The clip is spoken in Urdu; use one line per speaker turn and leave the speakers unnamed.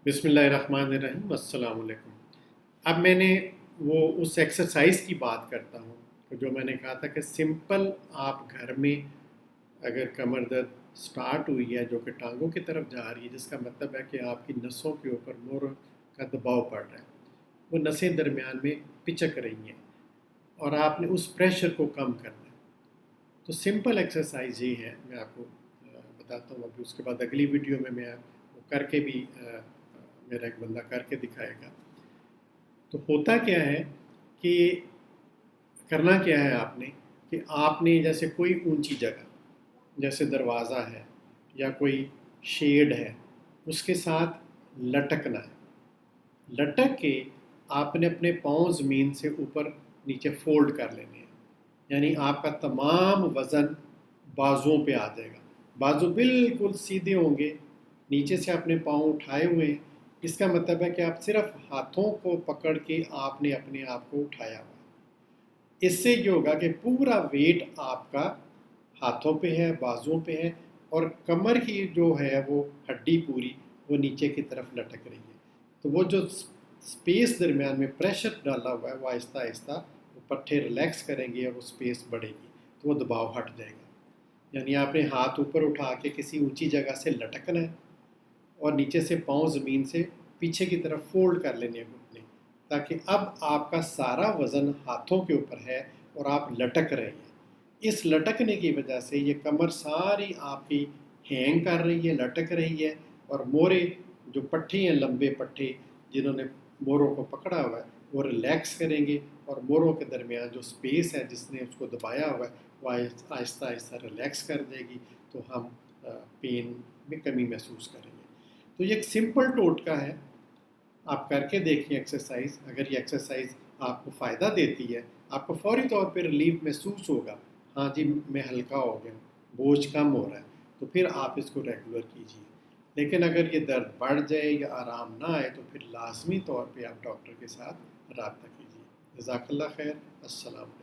بسم اللہ الرحمن الرحیم، السلام علیکم۔ اب میں نے وہ اس ایکسرسائز کی بات کرتا ہوں جو میں نے کہا تھا کہ سمپل آپ گھر میں اگر کمر درد سٹارٹ ہوئی ہے جو کہ ٹانگوں کی طرف جا رہی ہے، جس کا مطلب ہے کہ آپ کی نسوں کے اوپر موڑ کا دباؤ پڑ رہا ہے، وہ نسیں درمیان میں پچک رہی ہیں اور آپ نے اس پریشر کو کم کرنا ہے، تو سمپل ایکسرسائز یہ ہے۔ میں آپ کو بتاتا ہوں، ابھی اس کے بعد اگلی ویڈیو میں وہ کر کے بھی میرا ایک بندہ کر کے دکھائے گا۔ تو ہوتا کیا ہے کہ کرنا کیا ہے کہ آپ نے جیسے کوئی اونچی جگہ جیسے دروازہ ہے یا کوئی شیڈ ہے، اس کے ساتھ لٹکنا ہے۔ لٹک کے آپ نے اپنے پاؤں زمین سے اوپر نیچے فولڈ کر لینے ہیں، یعنی آپ کا تمام وزن بازوؤں پہ آ جائے گا، بازو بالکل سیدھے ہوں گے، نیچے سے اپنے پاؤں اٹھائے ہوئے ہیں۔ اس کا مطلب ہے کہ آپ صرف ہاتھوں کو پکڑ کے آپ نے اپنے آپ کو اٹھایا ہوا ہے۔ اس سے یہ ہوگا کہ پورا ویٹ آپ کا ہاتھوں پہ ہے، بازوؤں پہ ہے، اور کمر کی جو ہے وہ ہڈی پوری وہ نیچے کی طرف لٹک رہی ہے۔ تو وہ جو سپیس درمیان میں پریشر ڈالا ہوا ہے وہ آہستہ آہستہ وہ پٹھے ریلیکس کریں گے اور وہ سپیس بڑھے گی، تو وہ دباؤ ہٹ جائے گا۔ یعنی آپ نے ہاتھ اوپر اٹھا کے کسی اونچی جگہ سے لٹکنا ہے اور نیچے سے پاؤں زمین سے پیچھے کی طرف فولڈ کر لینے ہیں گھٹنے، تاکہ اب آپ کا سارا وزن ہاتھوں کے اوپر ہے اور آپ لٹک رہے ہیں۔ اس لٹکنے کی وجہ سے یہ کمر ساری آپ کی ہینگ کر رہی ہے، لٹک رہی ہے، اور مورے جو پٹھے ہیں، لمبے پٹھے جنہوں نے موروں کو پکڑا ہوا ہے، وہ ریلیکس کریں گے، اور موروں کے درمیان جو سپیس ہے جس نے اس کو دبایا ہوا ہے وہ آہستہ آہستہ ریلیکس کر دے گی، تو ہم پین میں کمی محسوس کریں گے۔ تو یہ ایک سمپل ٹوٹکا ہے، آپ کر کے دیکھیں ایکسرسائز۔ اگر یہ ایکسرسائز آپ کو فائدہ دیتی ہے، آپ کو فوری طور پہ ریلیف محسوس ہوگا، ہاں جی میں ہلکا ہو گیا، بوجھ کم ہو رہا ہے، تو پھر آپ اس کو ریگولر کیجیے۔ لیکن اگر یہ درد بڑھ جائے یا آرام نہ آئے تو پھر لازمی طور پہ آپ ڈاکٹر کے ساتھ رابطہ کیجیے۔ جزاک اللہ خیر، السلام علیکم۔